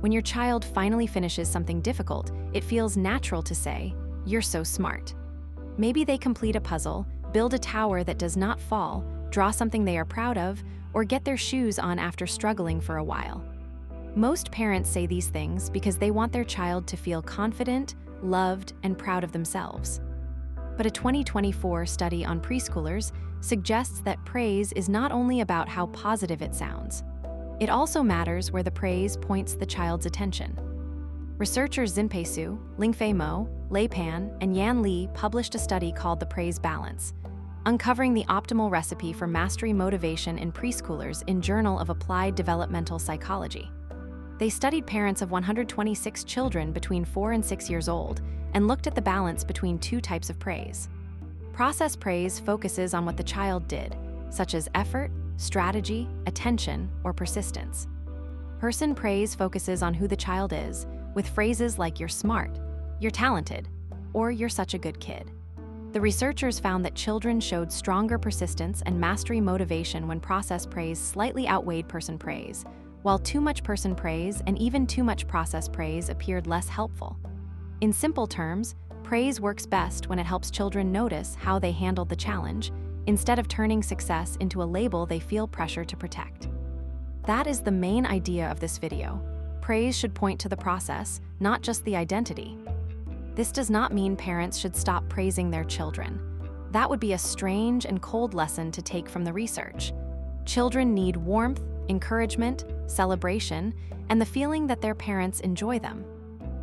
When your child finally finishes something difficult, it feels natural to say, "You're so smart." Maybe they complete a puzzle, build a tower that does not fall, draw something they are proud of, or get their shoes on after struggling for a while. Most parents say these things because they want their child to feel confident, loved, and proud of themselves. But a 2024 study on preschoolers suggests that praise is not only about how positive it sounds. It also matters where the praise points the child's attention. Researchers Xinpei Su, Lingfei Mo, Lei Pan, and Yan Li published a study called The Praise Balance, uncovering the optimal recipe for mastery motivation in preschoolers in Journal of Applied Developmental Psychology. They studied parents of 126 children between 4 and 6 years old and looked at the balance between two types of praise. Process praise focuses on what the child did, such as effort, strategy, attention, or persistence. Person praise focuses on who the child is, with phrases like "you're smart," "you're talented," or "you're such a good kid." The researchers found that children showed stronger persistence and mastery motivation when process praise slightly outweighed person praise, while too much person praise and even too much process praise appeared less helpful. In simple terms, praise works best when it helps children notice how they handled the challenge, instead of turning success into a label they feel pressure to protect. That is the main idea of this video. Praise should point to the process, not just the identity. This does not mean parents should stop praising their children. That would be a strange and cold lesson to take from the research. Children need warmth, encouragement, celebration, and the feeling that their parents enjoy them.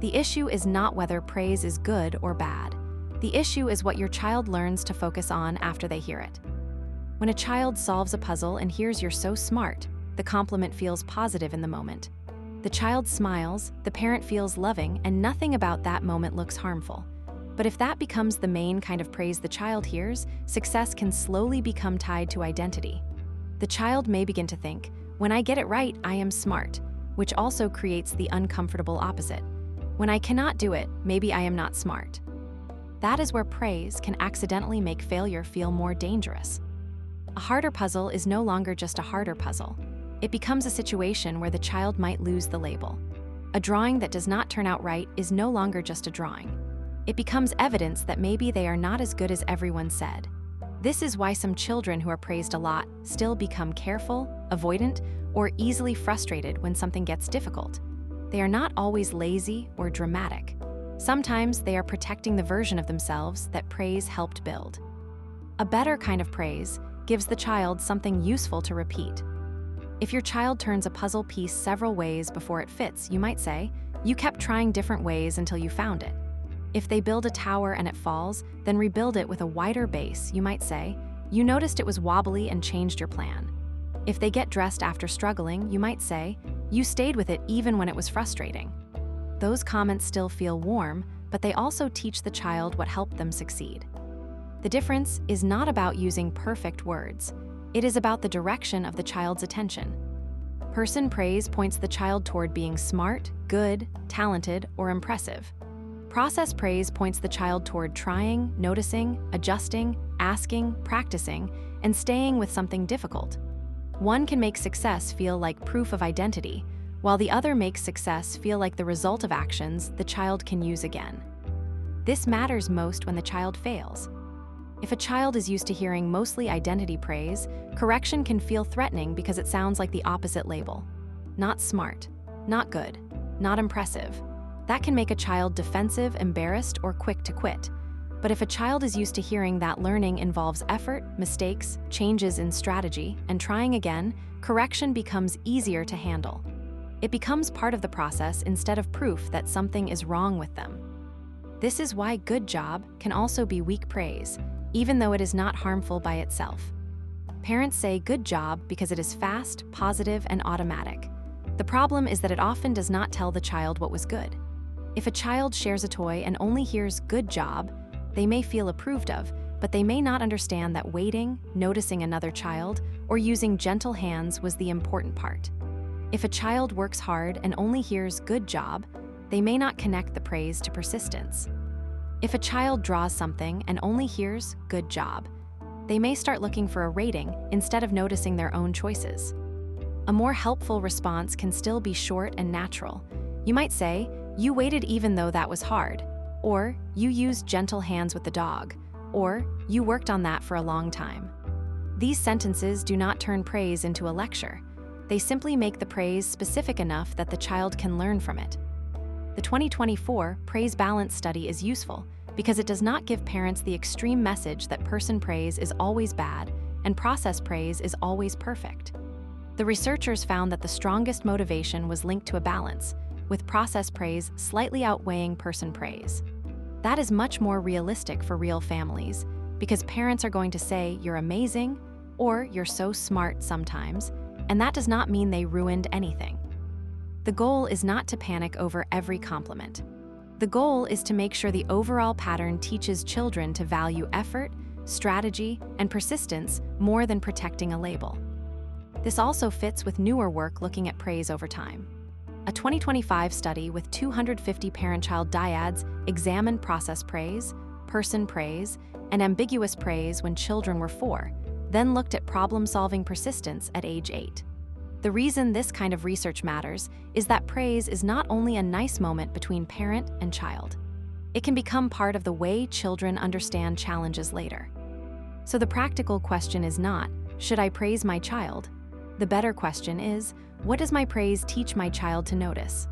The issue is not whether praise is good or bad. The issue is what your child learns to focus on after they hear it. When a child solves a puzzle and hears "you're so smart," the compliment feels positive in the moment. The child smiles, the parent feels loving, and nothing about that moment looks harmful. But if that becomes the main kind of praise the child hears, success can slowly become tied to identity. The child may begin to think, "When I get it right, I am smart," which also creates the uncomfortable opposite. "When I cannot do it, maybe I am not smart." That is where praise can accidentally make failure feel more dangerous. A harder puzzle is no longer just a harder puzzle. It becomes a situation where the child might lose the label. A drawing that does not turn out right is no longer just a drawing. It becomes evidence that maybe they are not as good as everyone said. This is why some children who are praised a lot still become careful, avoidant, or easily frustrated when something gets difficult. They are not always lazy or dramatic. Sometimes they are protecting the version of themselves that praise helped build. A better kind of praise gives the child something useful to repeat. If your child turns a puzzle piece several ways before it fits, you might say, "You kept trying different ways until you found it." If they build a tower and it falls, then rebuild it with a wider base, you might say, "You noticed it was wobbly and changed your plan." If they get dressed after struggling, you might say, "You stayed with it even when it was frustrating." Those comments still feel warm, but they also teach the child what helped them succeed. The difference is not about using perfect words. It is about the direction of the child's attention. Person praise points the child toward being smart, good, talented, or impressive. Process praise points the child toward trying, noticing, adjusting, asking, practicing, and staying with something difficult. One can make success feel like proof of identity, while the other makes success feel like the result of actions the child can use again. This matters most when the child fails. If a child is used to hearing mostly identity praise, correction can feel threatening because it sounds like the opposite label. Not smart, not good, not impressive. That can make a child defensive, embarrassed, or quick to quit. But if a child is used to hearing that learning involves effort, mistakes, changes in strategy, and trying again, correction becomes easier to handle. It becomes part of the process instead of proof that something is wrong with them. This is why "good job" can also be weak praise, even though it is not harmful by itself. Parents say "good job" because it is fast, positive, and automatic. The problem is that it often does not tell the child what was good. If a child shares a toy and only hears "good job," they may feel approved of, but they may not understand that waiting, noticing another child, or using gentle hands was the important part. If a child works hard and only hears "good job," they may not connect the praise to persistence. If a child draws something and only hears "good job," they may start looking for a rating instead of noticing their own choices. A more helpful response can still be short and natural. You might say, "You waited even though that was hard," or "You used gentle hands with the dog," or "You worked on that for a long time." These sentences do not turn praise into a lecture. They simply make the praise specific enough that the child can learn from it. The 2024 Praise Balance Study is useful because it does not give parents the extreme message that person praise is always bad and process praise is always perfect. The researchers found that the strongest motivation was linked to a balance, with process praise slightly outweighing person praise. That is much more realistic for real families because parents are going to say, "You're amazing," or "You're so smart" sometimes, and that does not mean they ruined anything. The goal is not to panic over every compliment. The goal is to make sure the overall pattern teaches children to value effort, strategy, and persistence more than protecting a label. This also fits with newer work looking at praise over time. A 2025 study with 250 parent-child dyads examined process praise, person praise, and ambiguous praise when children were 4, then looked at problem-solving persistence at age 8. The reason this kind of research matters is that praise is not only a nice moment between parent and child. It can become part of the way children understand challenges later. So the practical question is not, "Should I praise my child?" The better question is, what does my praise teach my child to notice?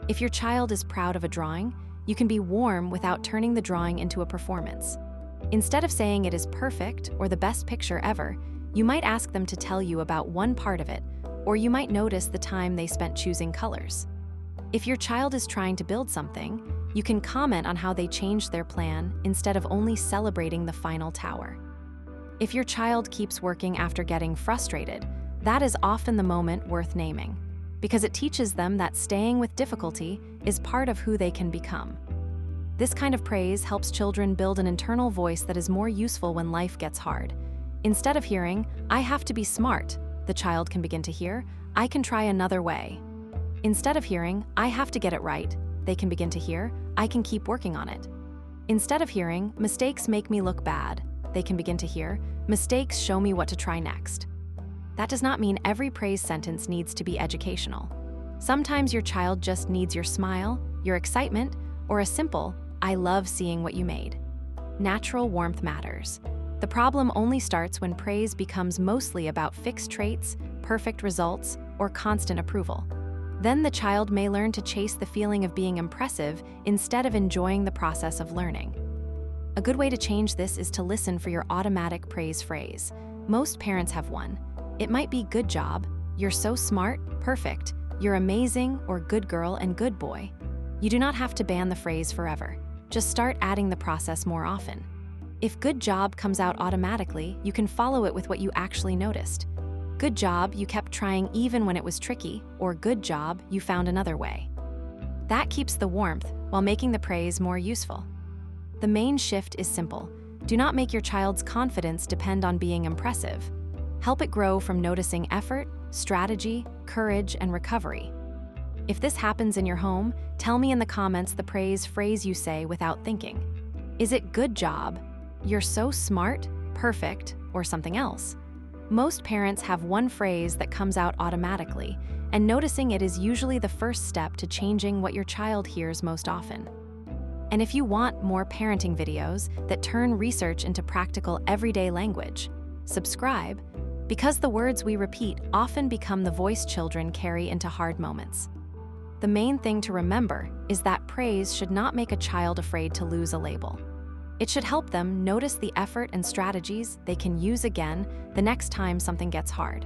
If your child is proud of a drawing, you can be warm without turning the drawing into a performance. Instead of saying it is perfect or the best picture ever, you might ask them to tell you about one part of it, or you might notice the time they spent choosing colors. If your child is trying to build something, you can comment on how they changed their plan instead of only celebrating the final tower. If your child keeps working after getting frustrated, that is often the moment worth naming, because it teaches them that staying with difficulty is part of who they can become. This kind of praise helps children build an internal voice that is more useful when life gets hard. Instead of hearing, "I have to be smart," the child can begin to hear, "I can try another way." Instead of hearing, "I have to get it right," they can begin to hear, "I can keep working on it." Instead of hearing, "Mistakes make me look bad," they can begin to hear, "Mistakes show me what to try next." That does not mean every praise sentence needs to be educational. Sometimes your child just needs your smile, your excitement, or a simple, "I love seeing what you made." Natural warmth matters. The problem only starts when praise becomes mostly about fixed traits, perfect results, or constant approval. Then the child may learn to chase the feeling of being impressive instead of enjoying the process of learning. A good way to change this is to listen for your automatic praise phrase. Most parents have one. It might be "Good job," "You're so smart," "Perfect," "You're amazing," or "Good girl" and "Good boy." You do not have to ban the phrase forever. Just start adding the process more often. If "Good job" comes out automatically, you can follow it with what you actually noticed. "Good job, you kept trying even when it was tricky," or "Good job, you found another way." That keeps the warmth while making the praise more useful. The main shift is simple. Do not make your child's confidence depend on being impressive. Help it grow from noticing effort, strategy, courage, and recovery. If this happens in your home, tell me in the comments the praise phrase you say without thinking. Is it "Good job," "You're so smart," "Perfect," or something else? Most parents have one phrase that comes out automatically, and noticing it is usually the first step to changing what your child hears most often. And if you want more parenting videos that turn research into practical everyday language, subscribe, because the words we repeat often become the voice children carry into hard moments. The main thing to remember is that praise should not make a child afraid to lose a label. It should help them notice the effort and strategies they can use again the next time something gets hard.